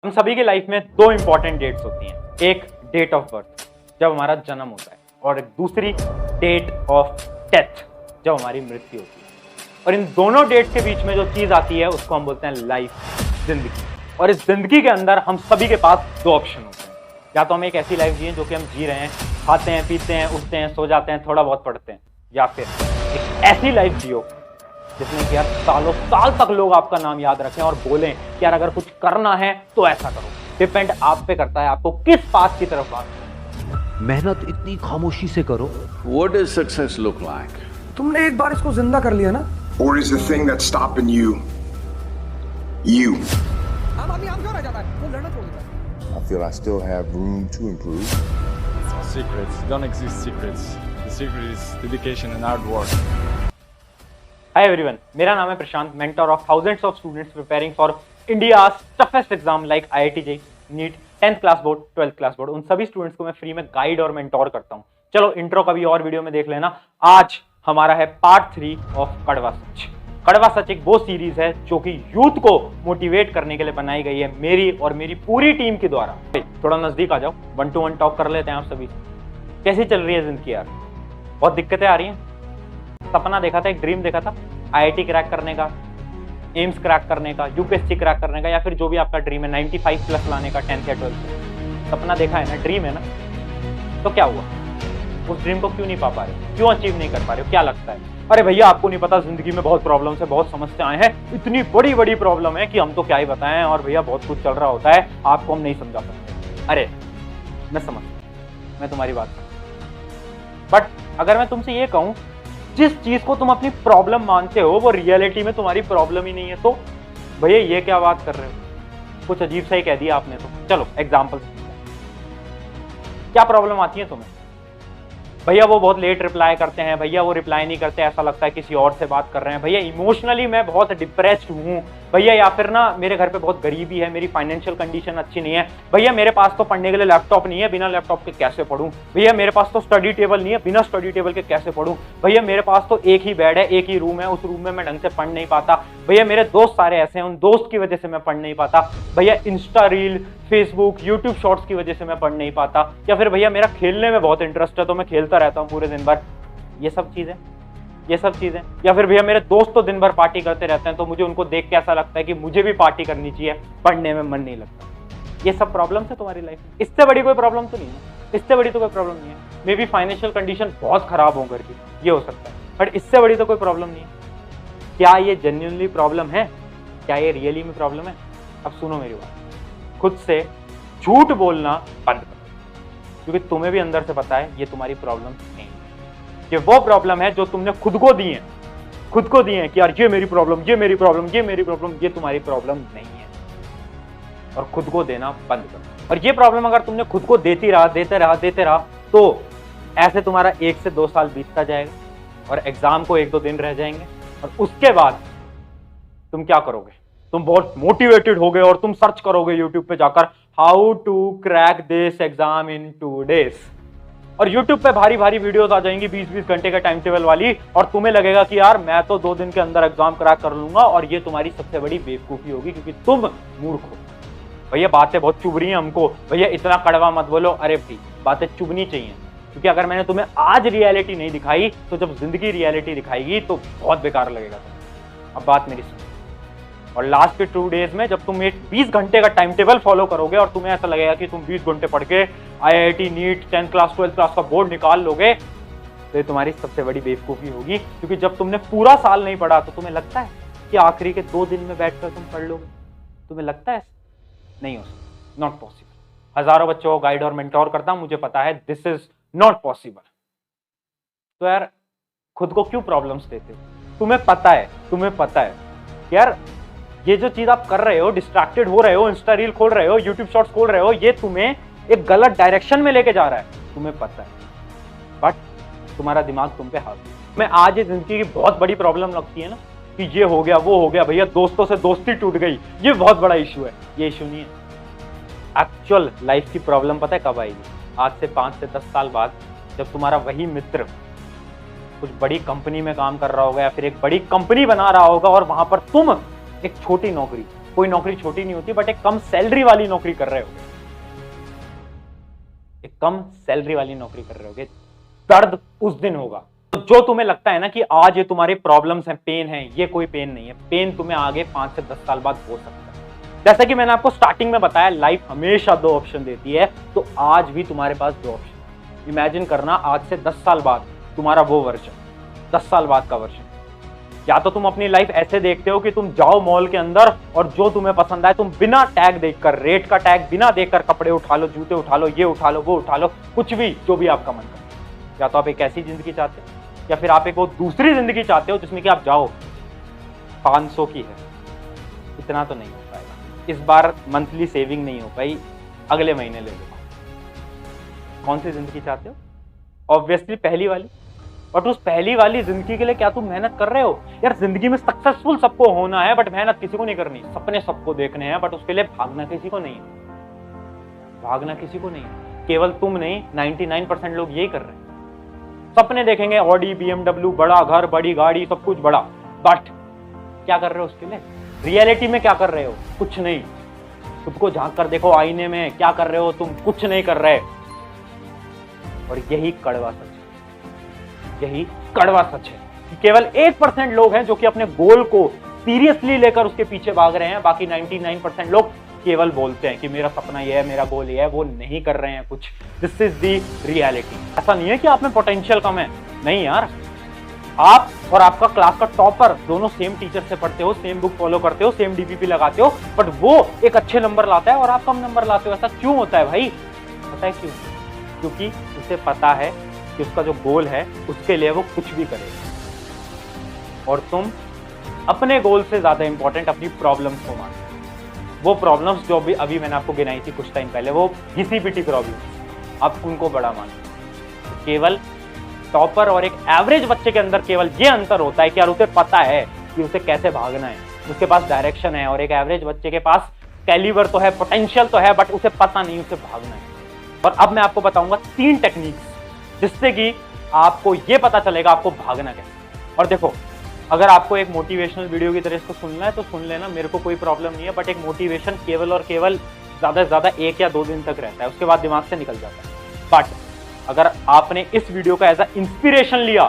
हम सभी की लाइफ में दो इंपॉर्टेंट डेट्स होती हैं। एक डेट ऑफ बर्थ जब हमारा जन्म होता है और एक दूसरी डेट ऑफ डेथ जब हमारी मृत्यु होती है। और इन दोनों डेट्स के बीच में जो चीज आती है उसको हम बोलते हैं लाइफ, जिंदगी। और इस जिंदगी के अंदर हम सभी के पास दो ऑप्शन होते हैं। या तो हम एक ऐसी लाइफ जिए जो कि हम जी रहे हैं, खाते हैं, पीते हैं, उठते हैं, सो जाते हैं, थोड़ा बहुत पढ़ते हैं, या फिर एक ऐसी लाइफ जियो जिसमें कि यार सालों साल तक लोग आपका नाम याद रखें और बोलें कि यार अगर कुछ करना है तो ऐसा करो। डिपेंड आप पे करता है आपको किस पाथ की तरफ भागना। मेहनत इतनी खामोशी से करो। What does success look like? तुमने एक बार इसको जिंदा कर लिया ना। Or is the thing that's stopping you, you? आम आदमी आम क्यों रह जाता है? वो लड़ना छोड़ देता है। I feel I still have room to improve. Secrets don't exist. Secrets. The secret is dedication and hard work. Hi everyone, मेरा नाम है Prashant, mentor of thousands of students preparing for India's toughest exam like IIT JEE, NEET, 10th class board, 12th class board. उन सभी students को मैं free में guide और mentor करता हूं। चलो इंट्रो कभी और वीडियो में देख लेना। आज हमारा है पार्ट 3 ऑफ कड़वा सच। कड़वा सच एक वो सीरीज है जो कि यूथ को मोटिवेट करने के लिए बनाई गई है, मेरी और मेरी पूरी टीम के द्वारा। थोड़ा नजदीक आ जाओ, 1 to 1 टॉक कर लेते हैं आप सभी। कैसी चल रही है जिंदगी यार? बहुत दिक्कतें आ रही हैं। सपना देखा था, एक ड्रीम देखा था IIT क्रैक करने का, एम्स क्रैक करने का, UPSC क्रैक करने का, या फिर जो भी आपका ड्रीम है 95 प्लस लाने का 10th या 12th। सपना देखा है ना, ड्रीम है ना, तो क्या हुआ? उस ड्रीम को क्यों नहीं पा रहे हो? क्यों अचीव नहीं कर पा रहे हो? क्या लगता है? अरे भैया आपको नहीं पता, जिंदगी में बहुत प्रॉब्लम्स है, बहुत समस्याएं हैं, इतनी बड़ी बड़ी प्रॉब्लम है कि हम तो क्या ही बताएं, और भैया बहुत कुछ चल रहा होता है, आपको हम नहीं समझा सकते। अरे मैं समझता, मैं तुम्हारी बात करता, बट अगर मैं तुमसे ये कहूं जिस चीज को तुम अपनी प्रॉब्लम मानते हो वो रियलिटी में तुम्हारी प्रॉब्लम ही नहीं है, तो भैया ये क्या बात कर रहे हो? कुछ अजीब सा ही कह दिया आपने तो। चलो एग्जांपल, क्या प्रॉब्लम आती है तुम्हें? भैया वो बहुत लेट रिप्लाई करते हैं, भैया वो रिप्लाई नहीं करते, ऐसा लगता है किसी और से बात कर रहे हैं, भैया इमोशनली मैं बहुत डिप्रेस्ड हूँ, भैया या फिर ना मेरे घर पे बहुत गरीबी है, मेरी फाइनेंशियल कंडीशन अच्छी नहीं है, भैया मेरे पास तो पढ़ने के लिए लैपटॉप नहीं है, बिना लैपटॉप के कैसे पढूं, भैया मेरे पास तो स्टडी टेबल नहीं है, बिना स्टडी टेबल के कैसे पढूं, भैया मेरे पास तो एक ही बेड है, एक ही रूम है, उस रूम में मैं ढंग से पढ़ नहीं पाता, भैया मेरे दोस्त सारे ऐसे हैं, उन दोस्त की वजह से मैं पढ़ नहीं पाता, भैया Insta reel, Facebook, YouTube shorts की वजह से मैं पढ़ नहीं पाता, या फिर भैया मेरा खेलने में बहुत इंटरेस्ट है तो मैं खेलता रहता हूँ पूरे दिन भर। ये सब चीजें, या फिर भैया मेरे दोस्त तो दिन भर पार्टी करते रहते हैं तो मुझे उनको देख के ऐसा लगता है कि मुझे भी पार्टी करनी चाहिए, पढ़ने में मन नहीं लगता। ये सब प्रॉब्लम है तुम्हारी लाइफ में। इससे बड़ी कोई प्रॉब्लम तो नहीं है, इससे बड़ी तो कोई प्रॉब्लम नहीं है। मे बी फाइनेंशियल कंडीशन बहुत खराब हो घर की, ये हो सकता है, बट इससे बड़ी तो कोई प्रॉब्लम नहीं है। क्या ये जेन्युइनली प्रॉब्लम है? क्या ये रियली में प्रॉब्लम है? अब सुनो मेरी बात, खुद से झूठ बोलना बंद करो, क्योंकि तुम्हें भी अंदर से पता है ये तुम्हारी प्रॉब्लम नहीं है। ये वो प्रॉब्लम है जो तुमने खुद को दी है कि यार ये मेरी प्रॉब्लम, ये मेरी प्रॉब्लम, ये मेरी प्रॉब्लम, ये तुम्हारी प्रॉब्लम नहीं है। और खुद को देना बंद करो। और ये प्रॉब्लम अगर तुमने खुद को देते रहा तो ऐसे तुम्हारा 1 से 2 साल बीतता जाएगा और एग्जाम को 1-2 दिन रह जाएंगे, और उसके बाद तुम क्या करोगे? तुम बहुत मोटिवेटेड हो गए और तुम सर्च करोगे यूट्यूब पे जाकर how to crack this exam in 2 days, और YouTube पे भारी भारी वीडियोस आ जाएंगी 20-20 घंटे का टाइम टेबल वाली, और तुम्हें लगेगा कि यार मैं तो 2 दिन के अंदर एग्जाम क्रैक कर लूंगा, और ये तुम्हारी सबसे बड़ी बेवकूफी होगी क्योंकि तुम मूर्ख हो। भैया बातें बहुत चुभ रही हैं हमको, भैया इतना कड़वा मत बोलो। अरे भाई बातें चुभनी चाहिए, क्योंकि अगर मैंने तुम्हें आज रियलिटी नहीं दिखाई तो जब जिंदगी रियलिटी दिखाएगी तो बहुत बेकार लगेगा तुम्हें। अब बात मेरी सुनो, और लास्ट के 2 days में जब तुम एक 20 घंटे का टाइम टेबल फॉलो करोगे और तुम्हें ऐसा लगेगा कि तुम 20 घंटे पढ़ के IIT, NEET, 10th class 12th class का बोर्ड निकाल लोगे, तो ये तुम्हारी सबसे बड़ी बेवकूफी होगी। क्योंकि जब तुमने पूरा साल नहीं पढ़ा तो तुम्हें लगता है कि आखिरी के 2 दिन में बैठकर तुम पढ़ लोगे? तुम्हें लगता है? नहीं हो सकता, नॉट पॉसिबल। हजारों बच्चों को गाइड और मेंटोर करता हूं, मुझे पता है दिस इज नॉट पॉसिबल। तो यार खुद को क्यों प्रॉब्लम्स देते हो? तुम्हें पता है यार ये जो चीज आप कर रहे हो, डिस्ट्रैक्टेड हो रहे हो, इंस्टा रील खोल रहे हो, यूट्यूब शॉर्ट्स खोल रहे हो, ये तुम्हें एक गलत डायरेक्शन में लेके जा रहा है, तुम्हें पता है, बट तुम्हारा दिमाग तुम पे हावी। मैं आज ये जिंदगी की बहुत बड़ी प्रॉब्लम लगती है ना कि ये हो गया, वो हो गया, भैया दोस्तों से दोस्ती टूट गई, ये बहुत बड़ा इशू है। ये इशू नहीं है। एक्चुअल लाइफ की प्रॉब्लम पता है कब आएगी? आज से 5 से 10 साल बाद, जब तुम्हारा वही मित्र कुछ बड़ी कंपनी में काम कर रहा होगा या फिर एक बड़ी कंपनी बना रहा होगा और वहां पर तुम एक छोटी नौकरी कोई नौकरी छोटी नहीं होती, बट एक कम सैलरी वाली नौकरी कर रहे होगे, एक कम सैलरी वाली नौकरी कर रहे होगे, दर्द उस दिन होगा। तो जो तुम्हें लगता है ना कि आज ये तुम्हारी प्रॉब्लम्स हैं, पेन है, ये कोई पेन नहीं है। पेन तुम्हें आगे 5 से 10 साल बाद हो सकता है। जैसा कि मैंने आपको स्टार्टिंग में बताया, लाइफ हमेशा 2 ऑप्शन देती है, तो आज भी तुम्हारे पास 2 ऑप्शन। इमेजिन करना आज से 10 साल बाद तुम्हारा वो वर्जन, 10 साल बाद का वर्जन। या तो तुम अपनी लाइफ ऐसे देखते हो कि तुम जाओ मॉल के अंदर और जो तुम्हें पसंद आए तुम बिना टैग देखकर, रेट का टैग बिना देखकर कपड़े उठा लो, जूते उठा लो, ये उठा लो, वो उठा लो, कुछ भी जो भी आपका मन करे। या तो आप एक ऐसी जिंदगी चाहते हो, या फिर आप एक वो दूसरी जिंदगी चाहते हो जिसमें कि आप जाओ 500 की है, इतना तो नहीं हो पाएगा, इस बार मंथली सेविंग नहीं हो पाई, अगले महीने ले लो। कौन सी जिंदगी चाहते हो? ऑब्वियसली पहली वाली। बट उस पहली वाली जिंदगी के लिए क्या तुम मेहनत कर रहे हो? यार जिंदगी में सक्सेसफुल सबको होना है, बट मेहनत किसी को नहीं करनी। सपने सबको देखने हैं, बट उसके लिए भागना किसी को नहीं है, भागना किसी को नहीं है। केवल तुम नहीं, 99% लोग यही कर रहे हैं। सपने देखेंगे, ऑडी, BMW, बड़ा घर, बड़ी गाड़ी, सब कुछ बड़ा, बट क्या कर रहे हो उसके लिए? रियलिटी में क्या कर रहे हो? कुछ नहीं। खुद को झांक कर देखो आईने में, क्या कर रहे हो तुम? कुछ नहीं कर रहे। और यही कड़वा सच है, यही कड़वा सच है कि केवल 1% लोग हैं जो कि अपने गोल को सीरियसली लेकर उसके पीछे भाग रहे हैं। बाकी 99% लोग केवल बोलते हैं कि मेरा सपना ये है, मेरा गोल ये है, वो नहीं कर रहे हैं कुछ। This is the reality. ऐसा नहीं है कि आप में पोटेंशियल कम है, नहीं यार। आप और आपका क्लास का टॉपर दोनों सेम टीचर से पढ़ते हो, सेम बुक फॉलो करते हो, सेम DPP लगाते हो, बट वो एक अच्छे नंबर लाता है और आप कम नंबर लाते हो। ऐसा क्यों होता है भाई? पता है क्यों? क्योंकि उसे पता है कि उसका जो गोल है उसके लिए वो कुछ भी करेगा। और तुम अपने गोल से ज्यादा इंपॉर्टेंट अपनी प्रॉब्लम्स को मानते हो। वो प्रॉब्लम्स जो अभी मैंने आपको गिनाई थी कुछ टाइम पहले, वो घिसी पिटी प्रॉब्लम्स, आप उनको बड़ा मानते हो। केवल टॉपर और एक एवरेज बच्चे के अंदर केवल ये अंतर होता है कि यार उसे पता है कि उसे कैसे भागना है, उसके पास डायरेक्शन है। और एक एवरेज बच्चे के पास कैलिबर तो है, पोटेंशियल तो है, बट उसे पता नहीं उसे भागना है। और अब मैं आपको बताऊंगा 3 टेक्निक्स जिससे कि आपको ये पता चलेगा आपको भागना कैसे। और देखो, अगर आपको एक मोटिवेशनल वीडियो की तरह इसको सुनना है तो सुन लेना, मेरे को कोई प्रॉब्लम नहीं है। बट एक मोटिवेशन केवल और केवल ज्यादा से ज्यादा 1 या 2 दिन तक रहता है, उसके बाद दिमाग से निकल जाता है। बट अगर आपने इस वीडियो का एज अ इंस्पिरेशन लिया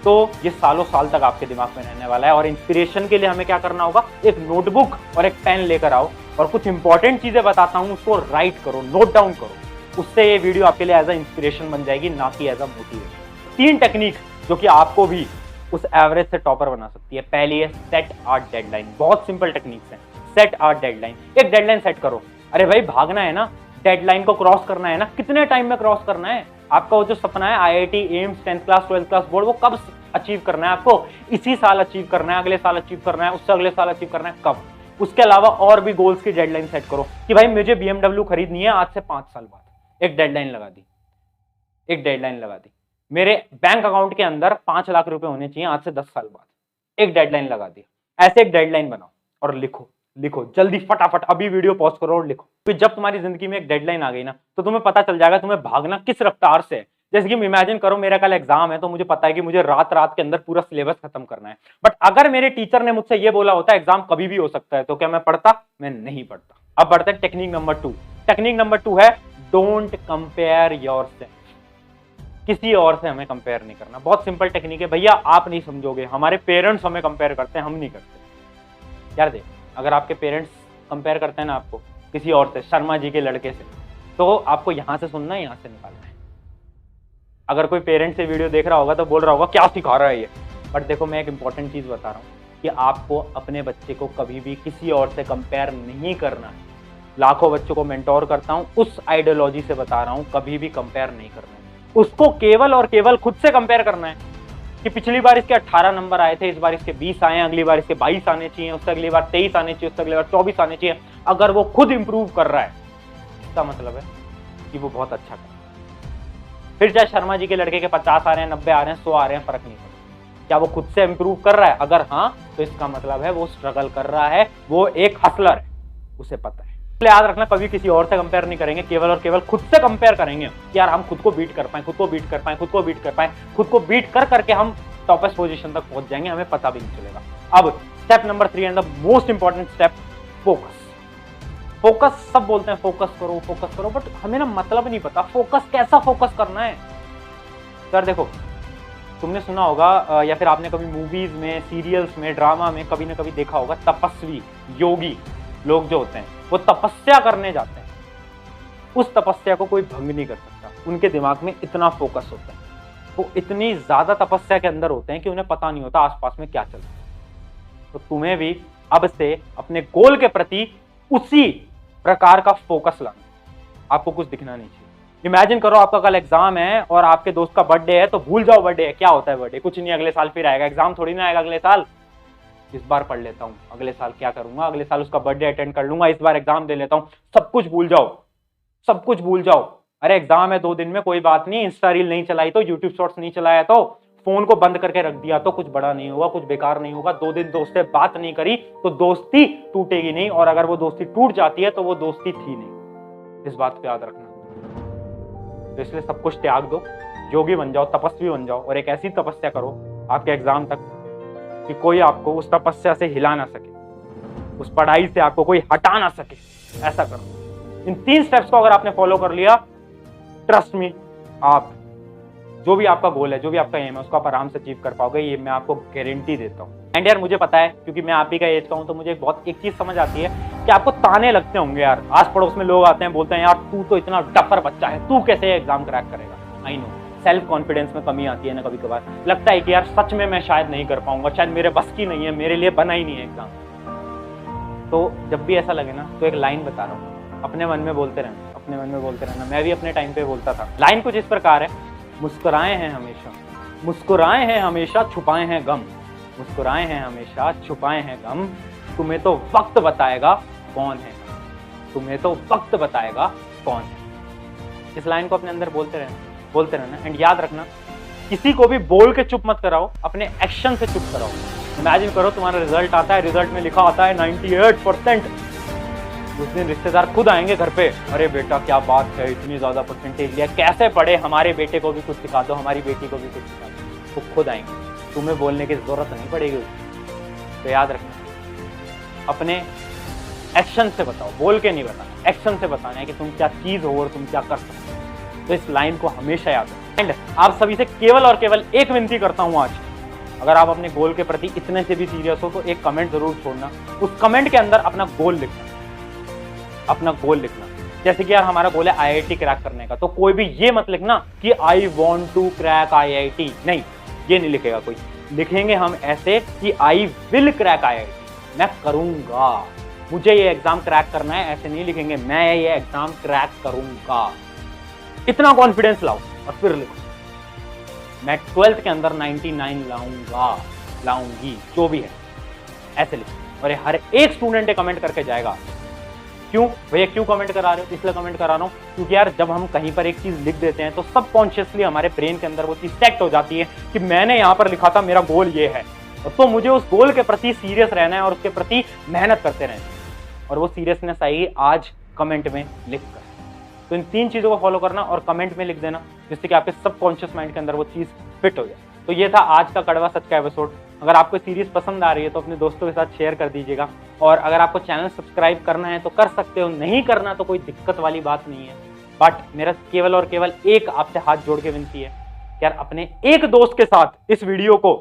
तो ये सालों साल तक आपके दिमाग में रहने वाला है। और इंस्पिरेशन के लिए हमें क्या करना होगा? एक नोटबुक और एक पेन लेकर आओ और कुछ इंपॉर्टेंट चीजें बताता हूं, उसको राइट करो, नोट डाउन करो। उससे ये वीडियो आपके लिए एज अ इंस्पिरेशन बन जाएगी, ना कि एज अ मोटिवेशन। 3 टेक्निक जो कि आपको भी उस एवरेज से टॉपर बना सकती है। पहली है सेट अ डेडलाइन। बहुत सिंपल टेक्निक्स हैं। सेट अ डेडलाइन, एक डेडलाइन सेट करो। अरे भाई भागना है ना, डेडलाइन को क्रॉस करना है ना, कितने टाइम में क्रॉस करना है? आपका वो जो सपना है IIT, AIIMS, 10th class, 12th class board, वो कब अचीव करना है आपको? इसी साल अचीव करना है, अगले साल अचीव करना है, उससे अगले साल अचीव करना है, कब? उसके अलावा और भी गोल्स की डेडलाइन सेट करो कि भाई मुझे BMW खरीदनी है आज से 5 साल बाद। एक डेडलाइन लगा दी, एक डेडलाइन लगा दी। मेरे बैंक अकाउंट के अंदर 5 लाख रुपए होने चाहिए आज से 10 साल बाद। एक डेडलाइन लगा दी। ऐसे एक डेडलाइन बनाओ और लिखो, लिखो जल्दी, फटाफट अभी वीडियो पॉज करो और लिखो। फिर जब तुम्हारी जिंदगी में एक डेडलाइन आ गई ना, तो तुम्हें पता चल जाएगा तुम्हें भागना किस रफ्तार से है। जैसे कि इमेजिन करो मेरा कल एग्जाम है, तो मुझे पता है कि मुझे रात के अंदर पूरा सिलेबस खत्म करना है। बट अगर मेरे टीचर ने मुझसे ये बोला होता एग्जाम कभी भी हो सकता है, तो क्या मैं पढ़ता? मैं नहीं पढ़ता। अब बढ़ते हैं टेक्निक नंबर 2। टेक्निक नंबर 2 है डोंट कंपेयर योरसेल्फ। किसी और से हमें कंपेयर नहीं करना। बहुत सिंपल टेक्निक है भैया, आप नहीं समझोगे। हमारे पेरेंट्स हमें कंपेयर करते हैं, हम नहीं करते। यार देख, अगर आपके पेरेंट्स कंपेयर करते हैं ना आपको किसी और से, शर्मा जी के लड़के से, तो आपको यहां से सुनना है, यहां से निकालना है। अगर कोई पेरेंट से वीडियो देख रहा होगा तो बोल रहा होगा क्या सिखा रहा है ये। बट देखो, मैं एक इंपॉर्टेंट चीज बता रहा हूं कि आपको अपने बच्चे को कभी भी किसी और से कंपेयर नहीं करना है। लाखों बच्चों को मेंटोर करता हूं, उस आइडियोलॉजी से बता रहा हूं, कभी भी कंपेयर नहीं करना है। उसको केवल और केवल खुद से कंपेयर करना है कि पिछली बार इसके 18 नंबर आए थे, इस बार इसके 20 आए हैं, अगली बार इसके 22 आने चाहिए, उससे अगली बार 23 आने चाहिए, उससे अगली बार 24 आने चाहिए। अगर वो खुद इंप्रूव कर रहा है, इसका मतलब है कि वो बहुत अच्छा कर रहा है। फिर चाहे शर्मा जी के लड़के के 50 आ रहे हैं, 90 आ रहे हैं, 100 आ रहे हैं, फर्क नहीं पड़ता। क्या वो खुद से इंप्रूव कर रहा है? अगर हाँ, तो इसका मतलब है वो स्ट्रगल कर रहा है, वो एक हसलर है, उसे पता है। याद रखना, कभी किसी और से कंपेयर नहीं करेंगे, केवल और केवल खुद से कंपेयर करेंगे कि यार हम खुद को बीट कर पाए, खुद को बीट कर पाए, खुद को बीट कर पाए। खुद को बीट कर करके हम टॉपेस्ट पोजीशन तक पहुंच जाएंगे, हमें पता भी नहीं चलेगा। अब step number 3 and the most important step, focus सब बोलते हैं फोकस करो, बट हमें ना मतलब नहीं पता फोकस कैसा फोकस करना है। सर देखो, तुमने सुना होगा या फिर आपने कभी मूवीज में, सीरियल्स में, ड्रामा में कभी ना कभी देखा होगा, तपस्वी योगी लोग जो होते हैं वो तपस्या करने जाते हैं, उस तपस्या को कोई भंग नहीं कर सकता। उनके दिमाग में इतना फोकस होता है, वो इतनी ज्यादा तपस्या के अंदर होते हैं कि उन्हें पता नहीं होता आसपास में क्या चल रहा है। तो तुम्हें भी अब से अपने गोल के प्रति उसी प्रकार का फोकस लाना, आपको कुछ दिखना नहीं चाहिए। इमेजिन करो आपका कल एग्जाम है और आपके दोस्त का बर्थडे है, तो भूल जाओ बर्थडे है, क्या होता है बर्थडे, कुछ नहीं, अगले साल फिर आएगा, एग्जाम थोड़ी ना आएगा अगले साल। इस बार पढ़ लेता हूँ, अगले साल क्या करूंगा, अगले साल उसका बर्थडे अटेंड कर लूंगा, इस बार एग्जाम दे लेता हूँ, सब कुछ भूल जाओ, सब कुछ भूल जाओ। अरे एग्जाम है 2 दिन में, कोई बात नहीं, इंस्टा रील नहीं चलाई तो, यूट्यूब शॉर्ट्स नहीं चलाया तो, फोन को बंद करके रख दिया तो कुछ बड़ा नहीं होगा, कुछ बेकार नहीं होगा। 2 दिन दोस्त से बात नहीं करी तो दोस्ती टूटेगी नहीं, और अगर वो दोस्ती टूट जाती है तो वो दोस्ती थी नहीं। इस बात पे याद रखना। तो इसलिए सब कुछ त्याग दो, योगी बन जाओ, तपस्वी बन जाओ, और एक ऐसी तपस्या करो आपके एग्जाम तक कि कोई आपको उस तपस्या से हिला ना सके, उस पढ़ाई से आपको कोई हटा ना सके। ऐसा करो। इन 3 स्टेप्स को अगर आपने फॉलो कर लिया, ट्रस्ट मी, आप जो भी आपका गोल है, जो भी आपका एम है, उसको आप आराम से अचीव कर पाओगे, ये मैं आपको गारंटी देता हूँ। एंड यार मुझे पता है, क्योंकि मैं आप ही का एज का हूँ, तो मुझे एक चीज समझ आती है कि आपको ताने लगते होंगे यार, आस पड़ोस में लोग आते हैं, बोलते हैं यार तू तो इतना डफर बच्चा है, तू कैसे एग्जाम क्रैक करेगा। आई नो, सेल्फ कॉन्फिडेंस में कमी आती है ना, कभी कभार लगता है कि यार सच में मैं शायद नहीं कर पाऊंगा, शायद मेरे बस की नहीं है, मेरे लिए बना ही नहीं है एग्जाम। तो जब भी ऐसा लगे ना, तो एक लाइन बता रहा हूँ, अपने मन में बोलते रहना, अपने मन में बोलते रहना। मैं भी अपने टाइम पे बोलता था। लाइन कुछ इस प्रकार है, मुस्कुराए हैं हमेशा, मुस्कुराए हैं हमेशा, छुपाए हैं गम, मुस्कुराए हैं हमेशा, छुपाए हैं गम, तुम्हें तो वक्त बताएगा कौन है, तुम्हें तो वक्त बताएगा कौन है। इस लाइन को अपने अंदर बोलते रहना। एंड याद रखना, किसी को भी बोल के चुप मत कराओ, अपने एक्शन से चुप कराओ। इमेजिन करो तुम्हारा रिजल्ट आता है, रिजल्ट में लिखा आता है 98%, उस दिन रिश्तेदार खुद आएंगे घर पे, अरे बेटा क्या बात है, इतनी ज्यादा परसेंटेज लिया, कैसे पढ़े, हमारे बेटे को भी कुछ सिखा दो, हमारी बेटी को भी कुछ सिखा दो। तो खुद आएंगे, तुम्हें बोलने की जरूरत नहीं पड़ेगी। तो याद रखना, अपने एक्शन से बताओ, बोल के नहीं बताना, एक्शन से बताना है कि तुम क्या चीज हो और तुम क्या कर सकते हो। तो इस लाइन को हमेशा याद रखना। एंड आप सभी से केवल और केवल एक विनती करता हूं आज, अगर आप अपने गोल के प्रति इतने से भी सीरियस हो तो एक कमेंट जरूर छोड़ना, उस कमेंट के अंदर अपना गोल लिखना, अपना गोल लिखना। जैसे कि यार हमारा गोल है IIT क्रैक करने का, तो कोई भी ये मत लिखना कि I want to crack IIT, नहीं, ये नहीं लिखेगा कोई। लिखेंगे हम ऐसे कि आई विल क्रैक IIT, मैं करूंगा, मुझे ये एग्जाम क्रैक करना है, ऐसे नहीं लिखेंगे मैं ये एग्जाम क्रैक करूंगा। इतना कॉन्फिडेंस लाओ और फिर लिखो, मैं 12th के अंदर 99 लाऊंगा, लाऊंगी, जो भी है, ऐसे लिखो। और हर एक स्टूडेंट कमेंट करके जाएगा। क्यों भैया, क्यों कमेंट करा रहे हो? इसलिए कमेंट करा रहा हूँ क्योंकि यार जब हम कहीं पर एक चीज लिख देते हैं तो सबकॉन्शियसली हमारे ब्रेन के अंदर वो चीज सेट हो जाती है कि मैंने यहाँ पर लिखा था, मेरा गोल ये है, तो मुझे उस गोल के प्रति सीरियस रहना है और उसके प्रति मेहनत करते रहना है। और वो सीरियसनेस आएगी आज कमेंट में लिख कर। तो इन 3 चीजों को फॉलो करना और कमेंट में लिख देना, जिससे कि आपके सबकॉन्शियस माइंड के अंदर वो चीज फिट हो जाए। तो ये था आज का कड़वा सच का एपिसोड। अगर आपको सीरीज पसंद आ रही है तो अपने दोस्तों के साथ शेयर कर दीजिएगा, और अगर आपको चैनल सब्सक्राइब करना है तो कर सकते हो, नहीं करना तो कोई दिक्कत वाली बात नहीं है। बट मेरा केवल और केवल एक आपसे हाथ जोड़ के विनती है कि यार अपने एक दोस्त के साथ इस वीडियो को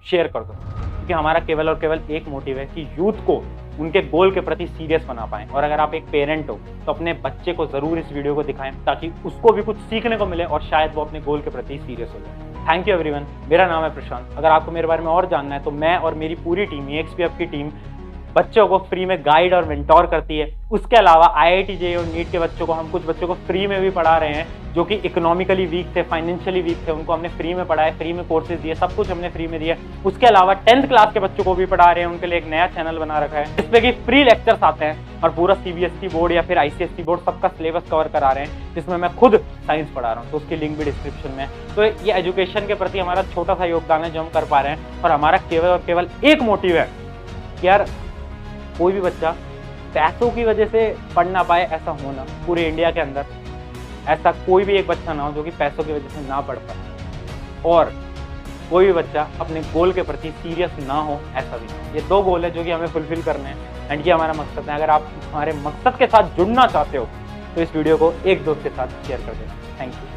शेयर कर दो, क्योंकि हमारा केवल और केवल एक मोटिव है कि यूथ को उनके गोल के प्रति सीरियस बना पाएं। और अगर आप एक पेरेंट हो तो अपने बच्चे को जरूर इस वीडियो को दिखाएं, ताकि उसको भी कुछ सीखने को मिले और शायद वो अपने गोल के प्रति सीरियस हो जाए। थैंक यू एवरीवन, मेरा नाम है प्रशांत। अगर आपको मेरे बारे में और जानना है तो मैं और मेरी पूरी टीम, EXPF की टीम, बच्चों को फ्री में गाइड और मेंटोर करती है। उसके अलावा IIT JEE और नीट के बच्चों को हम कुछ बच्चों को फ्री में भी पढ़ा रहे हैं, जो कि इकोनॉमिकली वीक थे, फाइनेंशियली वीक थे, उनको हमने फ्री में पढ़ाया, फ्री में कोर्सेज दिए, सब कुछ हमने फ्री में दिया। उसके अलावा 10th क्लास के बच्चों को भी पढ़ा रहे हैं, उनके लिए एक नया चैनल बना रखा है जिसपे कि फ्री लेक्चर्स आते हैं और पूरा CBSE बोर्ड या फिर ICSE बोर्ड सबका सिलेबस कवर करा रहे हैं, जिसमें मैं खुद साइंस पढ़ा रहा हूँ, तो उसकी लिंक भी डिस्क्रिप्शन में है। तो ये एजुकेशन के प्रति हमारा छोटा सा योगदान है जो हम कर पा रहे हैं, और हमारा केवल और केवल एक मोटिव है कि यार कोई भी बच्चा पैसों की वजह से पढ़ ना पाए, ऐसा होना पूरे इंडिया के अंदर ऐसा कोई भी एक बच्चा ना हो जो कि पैसों की वजह से ना पढ़ पाए। और कोई भी बच्चा अपने गोल के प्रति सीरियस ना हो, ऐसा भी नहीं। ये 2 गोल है जो कि हमें फुलफिल करने हैं एंड ये हमारा मकसद है। अगर आप हमारे मकसद के साथ जुड़ना चाहते हो तो इस वीडियो को एक दोस्त के साथ शेयर कर दें। Thank you.